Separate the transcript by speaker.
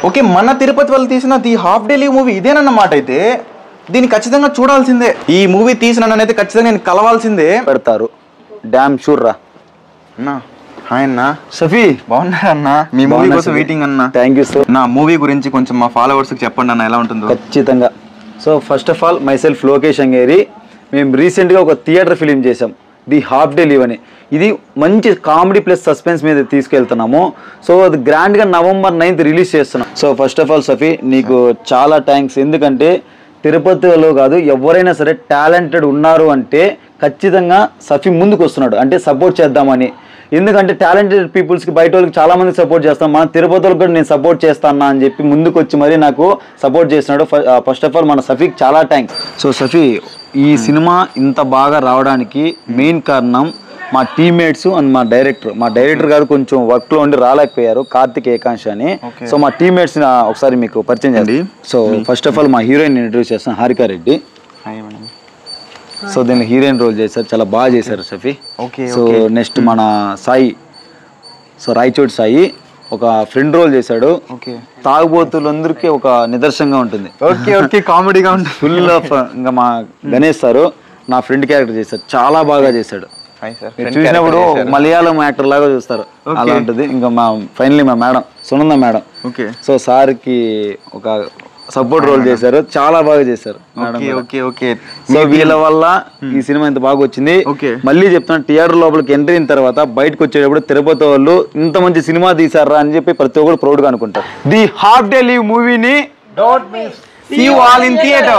Speaker 1: Okay, మన తిరుపతి వాళ్ళు తీసిన the half day leave movie ఇదేనన్నమాట. అయితే దీన్ని ఖచ్చితంగా చూడాల్సిందే. ఈ మూవీ తీసినైతే ఖచ్చితంగా నేను కలవాల్సిందే.
Speaker 2: పెడతారు డామ్ షూర్ రా
Speaker 1: అన్నా. హాయ్ అన్న.
Speaker 2: షఫీ
Speaker 1: బాగున్నారా అన్న? మీ మూవీ కోసం వెయిటింగ్ అన్న.
Speaker 2: Thank you so.
Speaker 1: నా మూవీ గురించి కొంచెం మా ఫాలోవర్స్కి చెప్పండి అన్న, ఎలా ఉంటుందో.
Speaker 2: ఖచ్చితంగా. So first of all myself Lokesh Angeri. మేము రీసెంట్గా ఒక థియేటర్ ఫిలిం చేసాం, ది హాఫ్ డే లీవ్ అని. ఇది మంచి కామెడీ ప్లస్ సస్పెన్స్ మీద తీసుకెళ్తున్నాము. సో అది గ్రాండ్గా November 9th రిలీజ్ చేస్తున్నాం. సో ఫస్ట్ ఆఫ్ ఆల్ సఫీ నీకు చాలా థ్యాంక్స్. ఎందుకంటే తిరుపతిలో కాదు, ఎవరైనా సరే టాలెంటెడ్ ఉన్నారు అంటే ఖచ్చితంగా సఫీ ముందుకు వస్తున్నాడు, అంటే సపోర్ట్ చేద్దామని. ఎందుకంటే టాలెంటెడ్ పీపుల్స్కి బయట వాళ్ళకి చాలామంది సపోర్ట్ చేస్తాం, మన తిరుపతిలో కూడా నేను సపోర్ట్ చేస్తాను అని చెప్పి ముందుకు వచ్చి మరీ నాకు సపోర్ట్ చేస్తున్నాడు. ఫస్ట్ ఆఫ్ ఆల్ మన సఫీకి చాలా థ్యాంక్స్. సో సఫీ, ఈ సినిమా ఇంత బాగా రావడానికి మెయిన్ కారణం మా టీమ్మేట్స్ అండ్ మా డైరెక్టర్ గారు కొంచెం వర్క్లో ఉండి రాలేకపోయారు, కార్తిక్ ఏకాంక్ష అని. సో మా టీమ్మేట్స్ ఒకసారి మీకు పరిచయం చేయండి. సో ఫస్ట్ ఆఫ్ ఆల్ మా హీరోయిన్ ఇంట్రడ్యూస్ చేస్తాను, హారిక రెడ్డి. సో దీన్ని హీరోయిన్ రోల్ చేశారు, చాలా బాగా చేశారు సఫీ. సో నెక్స్ట్ మన సాయి, సో రాయచోటి సాయి ఒక ఫ్రెండ్ రోల్ చేశాడు. తాగుబోతులందరికీ ఒక నిదర్శనంగా ఉంటుంది.
Speaker 1: ఓకే కామెడీగా ఉంటుంది
Speaker 2: ఫుల్ ఆఫ్. ఇంకా మా గణేష్ సారు నా ఫ్రెండ్ క్యారెక్టర్ చేశారు, చాలా బాగా చేశాడు. చూసినప్పుడు మలయాళం యాక్టర్ లాగా చూస్తారు, అలా ఉంటుంది. ఇంకా మా ఫైనలీ మా మేడం సునంద మేడం. సో సార్కి ఒక సపోర్ట్ రోల్ చేశారు, చాలా బాగా చేశారు. సో వీళ్ళ వల్ల ఈ సినిమా ఇంత బాగా వచ్చింది. మళ్ళీ చెప్తున్నా, థియేటర్ లోపలికి ఎంట్రీ అయిన తర్వాత బయటకు వచ్చేటప్పుడు తిరుపతి వాళ్ళు ఇంత మంచి సినిమా తీసారా అని చెప్పి ప్రతి ఒక్కరు ప్రౌడ్ గా అనుకుంటారు. ది హాఫ్ డే లీవ్ మూవీని
Speaker 1: See you all in theater.